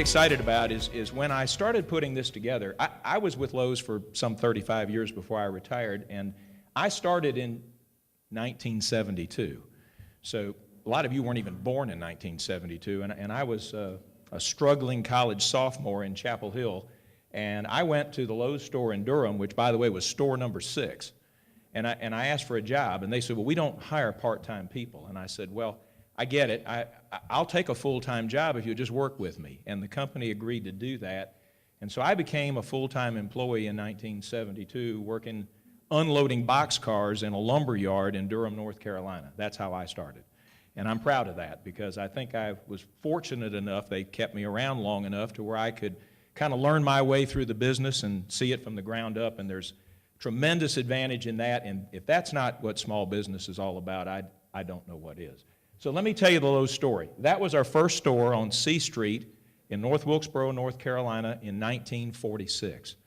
excited about is when I started putting this together, I was with Lowe's for some 35 years before I retired, and I started in 1972. So a lot of you weren't even born in 1972, and I was a struggling college sophomore in Chapel Hill, and I went to the Lowe's store in Durham, which, by the way, was store number 6, and I asked for a job, and they said, well, we don't hire part-time people. And I said, well, I get it. I'll take a full-time job if you just work with me. And the company agreed to do that. And so I became a full-time employee in 1972, working unloading boxcars in a lumber yard in Durham, North Carolina. That's how I started. And I'm proud of that because I think I was fortunate enough, they kept me around long enough to where I could kind of learn my way through the business and see it from the ground up. And there's tremendous advantage in that. And if that's not what small business is all about, I don't know what is. So let me tell you the Lowe's story. That was our first store on C Street in North Wilkesboro, North Carolina in 1946.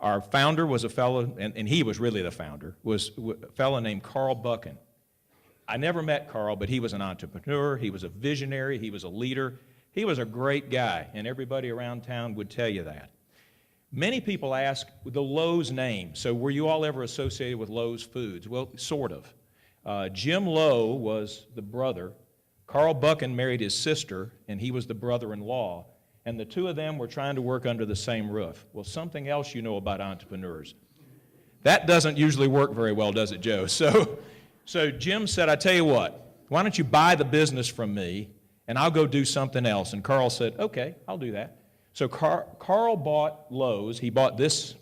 Our founder was a fellow, and he was really the founder, was a fellow named Carl Buchan. I never met Carl, but he was an entrepreneur, he was a visionary, he was a leader, he was a great guy, and everybody around town would tell you that. Many people ask the Lowe's name, so were you all ever associated with Lowe's Foods? Well, sort of. Jim Lowe was the brother. Carl Buchan married his sister, and he was the brother-in-law. And the two of them were trying to work under the same roof. Well, something else you know about entrepreneurs. That doesn't usually work very well, does it, Joe? So Jim said, I tell you what, why don't you buy the business from me, and I'll go do something else. And Carl said, okay, I'll do that. So Carl bought Lowe's. He bought this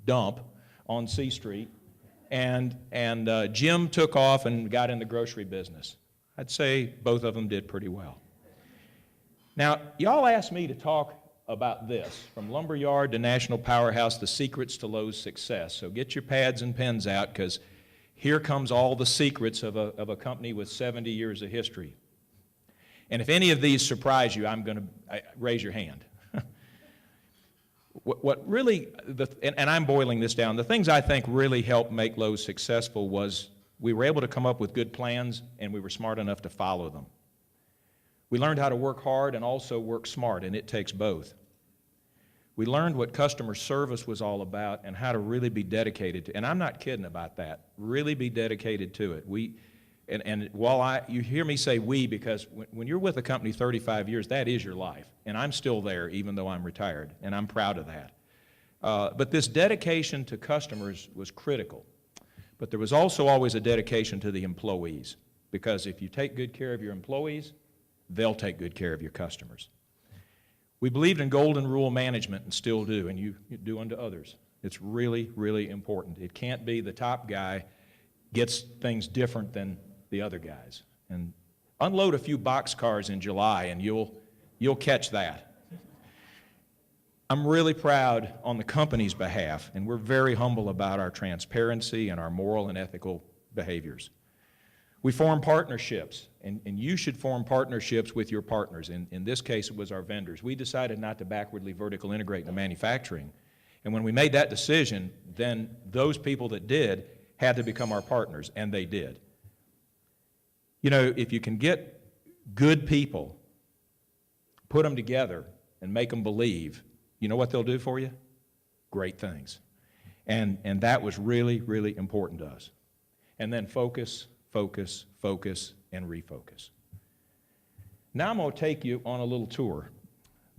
dump on C Street. And Jim took off and got in the grocery business. I'd say both of them did pretty well. Now, y'all asked me to talk about this, from lumberyard to national powerhouse, the secrets to Lowe's success. So get your pads and pens out, because here comes all the secrets of a company with 70 years of history. And if any of these surprise you, I'm going to raise your hand. What really, and I'm boiling this down, the things I think really helped make Lowe's successful was we were able to come up with good plans, and we were smart enough to follow them. We learned how to work hard and also work smart, and it takes both. We learned what customer service was all about and how to really be dedicated to, and I'm not kidding about that, really be dedicated to it. And while you hear me say we, because when you're with a company 35 years, that is your life. And I'm still there, even though I'm retired, and I'm proud of that. But this dedication to customers was critical. But there was also always a dedication to the employees, because if you take good care of your employees, they'll take good care of your customers. We believed in golden rule management and still do, and you do unto others. It's really, really important. It can't be the top guy gets things different than the other guys. And unload a few boxcars in July and you'll catch that. I'm really proud on the company's behalf, and we're very humble about our transparency and our moral and ethical behaviors. We form partnerships, and you should form partnerships with your partners. In this case, it was our vendors. We decided not to backwardly vertical integrate into manufacturing. And when we made that decision, then those people that did had to become our partners, and they did. You know, if you can get good people, put them together, and make them believe, you know what they'll do for you? Great things. And that was really, really important to us. And then focus, focus, focus, and refocus. Now I'm going to take you on a little tour.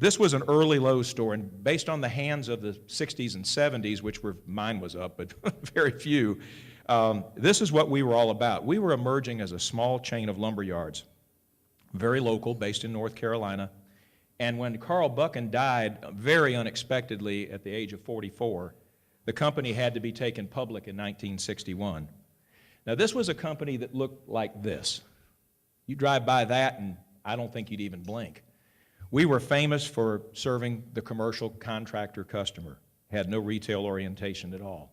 This was an early Lowe's store, and based on the hands of the 60s and 70s, which mine was up, but very few, this is what we were all about. We were emerging as a small chain of lumber yards, very local, based in North Carolina. And when Carl Buchan died very unexpectedly at the age of 44, the company had to be taken public in 1961. Now, this was a company that looked like this. You drive by that, and I don't think you'd even blink. We were famous for serving the commercial contractor customer, had no retail orientation at all.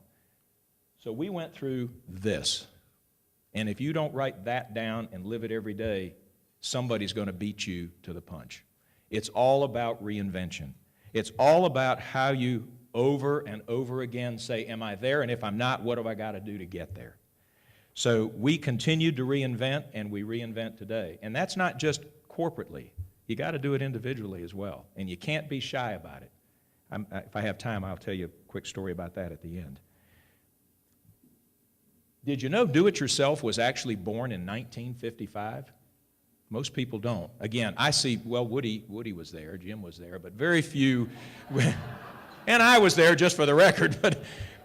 So we went through this. And if you don't write that down and live it every day, somebody's going to beat you to the punch. It's all about reinvention. It's all about how you over and over again say, am I there? And if I'm not, what have I got to do to get there? So we continued to reinvent, and we reinvent today. And that's not just corporately. you got to do it individually as well, and you can't be shy about it. If I have time, I'll tell you a quick story about that at the end. Did you know do-it-yourself was actually born in 1955? Most people don't. Again, I see, well, Woody was there, Jim was there, but very few, and I was there just for the record,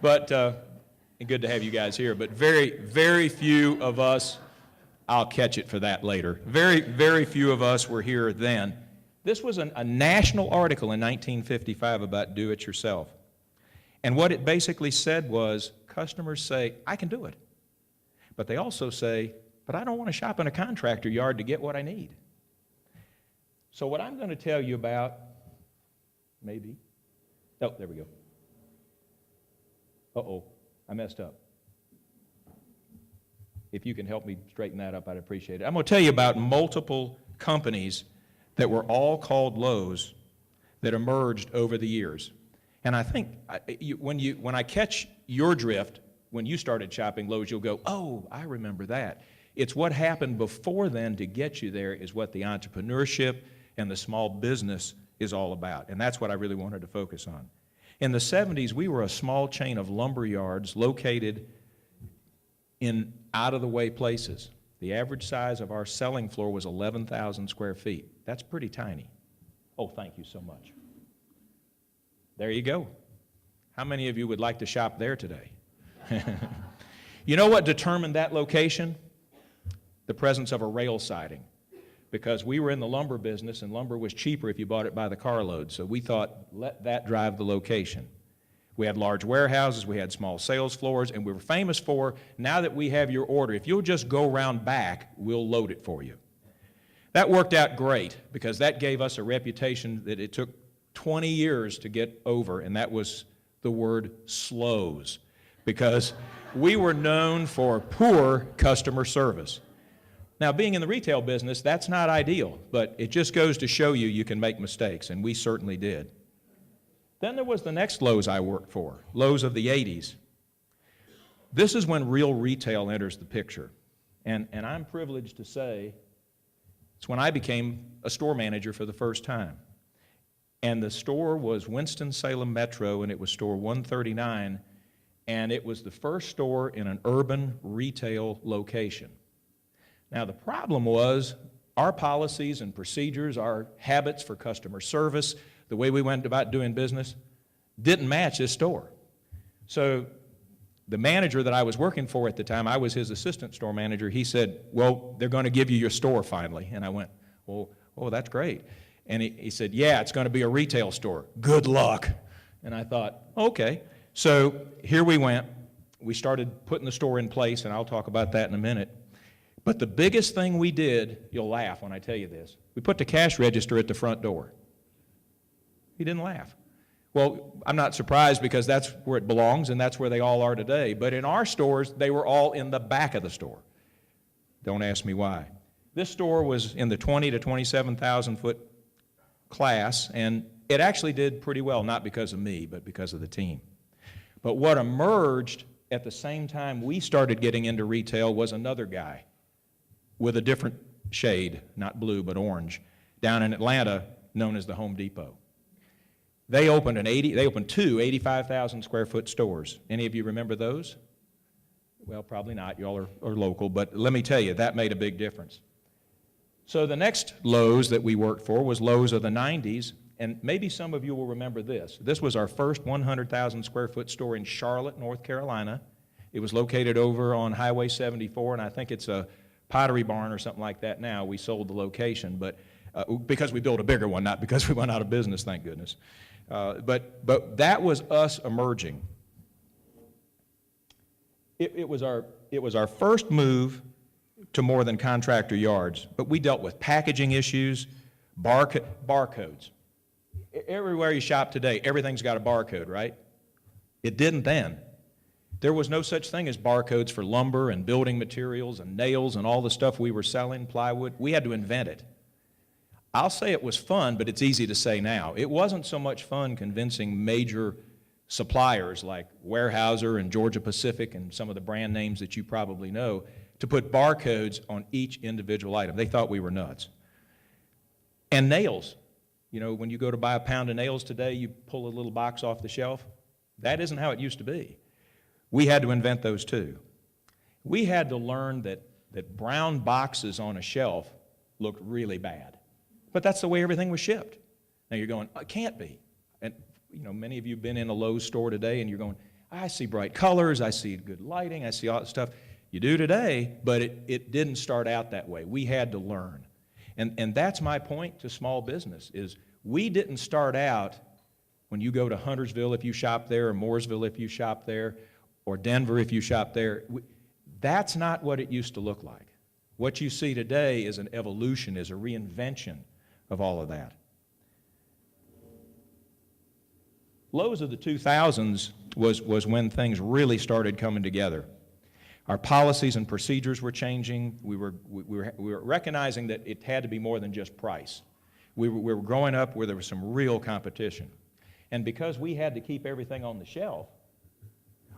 but and good to have you guys here, but very, very few of us, I'll catch it for that later, very, very few of us were here then. This was a national article in 1955 about do-it-yourself. And what it basically said was, customers say, I can do it. But they also say, but I don't want to shop in a contractor yard to get what I need. So what I'm going to tell you about, maybe, oh, there we go. Uh-oh, I messed up. If you can help me straighten that up, I'd appreciate it. I'm going to tell you about multiple companies that were all called Lowe's that emerged over the years. And I think when I catch your drift, when you started shopping Lowe's, you'll go, oh, I remember that. It's what happened before then to get you there is what the entrepreneurship and the small business is all about. And that's what I really wanted to focus on. In the 70s, we were a small chain of lumber yards located in out-of-the-way places. The average size of our selling floor was 11,000 square feet. That's pretty tiny. Oh, thank you so much. There you go. How many of you would like to shop there today? You know what determined that location? The presence of a rail siding. Because we were in the lumber business, and lumber was cheaper if you bought it by the carload. So we thought, let that drive the location. We had large warehouses, we had small sales floors, and we were famous for, now that we have your order, if you'll just go around back, we'll load it for you. That worked out great, because that gave us a reputation that it took 20 years to get over, and that was the word slows, because we were known for poor customer service. Now, being in the retail business, that's not ideal, but it just goes to show you you can make mistakes, and we certainly did. Then there was the next Lowe's I worked for, Lowe's of the 80s. This is when real retail enters the picture, and I'm privileged to say it's when I became a store manager for the first time. And the store was Winston-Salem Metro, and it was store 139, and it was the first store in an urban retail location. Now, the problem was our policies and procedures, our habits for customer service, the way we went about doing business, didn't match this store. So the manager that I was working for at the time, I was his assistant store manager, he said, well, they're going to give you your store finally. And I went, well, oh, that's great. And he said, yeah, it's going to be a retail store. Good luck. And I thought, okay. So here we went. We started putting the store in place, and I'll talk about that in a minute. But the biggest thing we did, you'll laugh when I tell you this, we put the cash register at the front door. He didn't laugh. Well, I'm not surprised because that's where it belongs and that's where they all are today. But in our stores, they were all in the back of the store. Don't ask me why. This store was in the 20 to 27,000 foot class, and it actually did pretty well, not because of me, but because of the team. But what emerged at the same time we started getting into retail was another guy with a different shade, not blue, but orange, down in Atlanta, known as the Home Depot. They opened two 85,000 square foot stores. Any of you remember those? Well, probably not. You all are local, but let me tell you, that made a big difference. So the next Lowe's that we worked for was Lowe's of the 90s, and maybe some of you will remember this. This was our first 100,000 square foot store in Charlotte, North Carolina. It was located over on Highway 74, and I think it's a Pottery Barn or something like that now. We sold the location, but because we built a bigger one, not because we went out of business, thank goodness. But that was us emerging. It was our first move to more than contractor yards, but we dealt with packaging issues, barcodes. Everywhere you shop today, everything's got a barcode, right? It didn't then. There was no such thing as barcodes for lumber and building materials and nails and all the stuff we were selling, plywood. We had to invent it. I'll say it was fun, but it's easy to say now. It wasn't so much fun convincing major suppliers like Weyerhaeuser and Georgia Pacific and some of the brand names that you probably know to put barcodes on each individual item. They thought we were nuts. And nails. You know, when you go to buy a pound of nails today, you pull a little box off the shelf. That isn't how it used to be. We had to invent those too. We had to learn that brown boxes on a shelf looked really bad. But that's the way everything was shipped. Now you're going, it can't be. And you know, many of you have been in a Lowe's store today and you're going, I see bright colors, I see good lighting, I see all that stuff. You do today, but it didn't start out that way. We had to learn. And that's my point to small business, is we didn't start out when you go to Huntersville if you shop there, or Mooresville if you shop there, or Denver if you shop there. That's not what it used to look like. What you see today is an evolution, is a reinvention of all of that. Lowe's of the 2000s was when things really started coming together. Our policies and procedures were changing. We were recognizing that it had to be more than just price. We were growing up where there was some real competition. And because we had to keep everything on the shelf,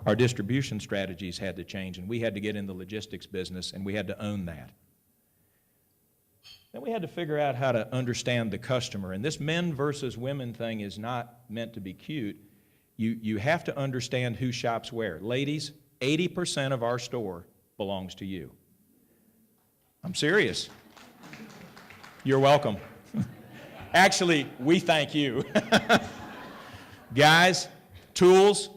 our distribution strategies had to change, and we had to get in the logistics business, and we had to own that. Then we had to figure out how to understand the customer. And this men versus women thing is not meant to be cute. You have to understand who shops where. Ladies, 80% of our store belongs to you. I'm serious. You're welcome. Actually, we thank you. Guys, tools,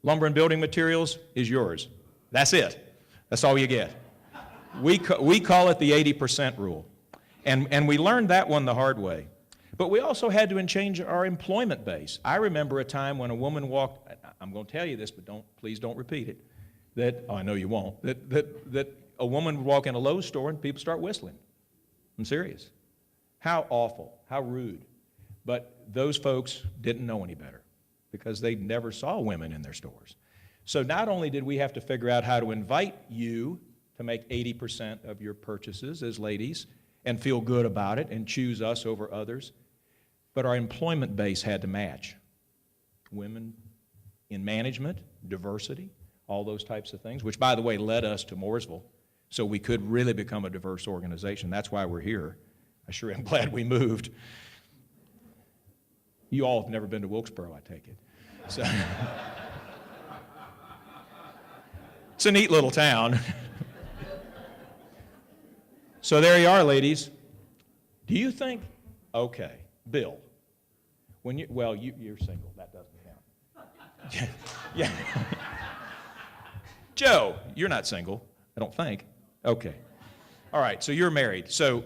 lumber and building materials is yours. That's it. That's all you get. We call it the 80% rule. And we learned that one the hard way. But we also had to change our employment base. I remember a time when a woman walked, I'm going to tell you this, but please don't repeat it, I know you won't, that a woman would walk in a Lowe's store and people start whistling. I'm serious. How awful, how rude. But those folks didn't know any better because they never saw women in their stores. So not only did we have to figure out how to invite you to make 80% of your purchases as ladies and feel good about it and choose us over others, but our employment base had to match. Women in management, diversity, all those types of things, which, by the way, led us to Mooresville, so we could really become a diverse organization. That's why we're here. I sure am glad we moved. You all have never been to Wilkesboro, I take it. So it's a neat little town. So there you are, ladies. Do you think, okay, Bill, when you're single, that doesn't count. Yeah. Joe, you're not single, I don't think. Okay. All right, so you're married. So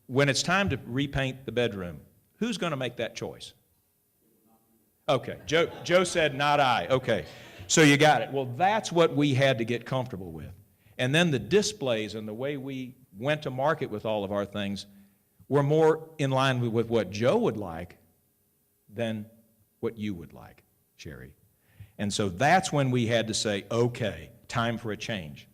when it's time to repaint the bedroom, who's going to make that choice? Okay, Joe said, not I. Okay, so you got it. Well, that's what we had to get comfortable with. And then the displays and the way we went to market with all of our things were more in line with what Joe would like than what you would like, Sherry. And so that's when we had to say, okay, time for a change.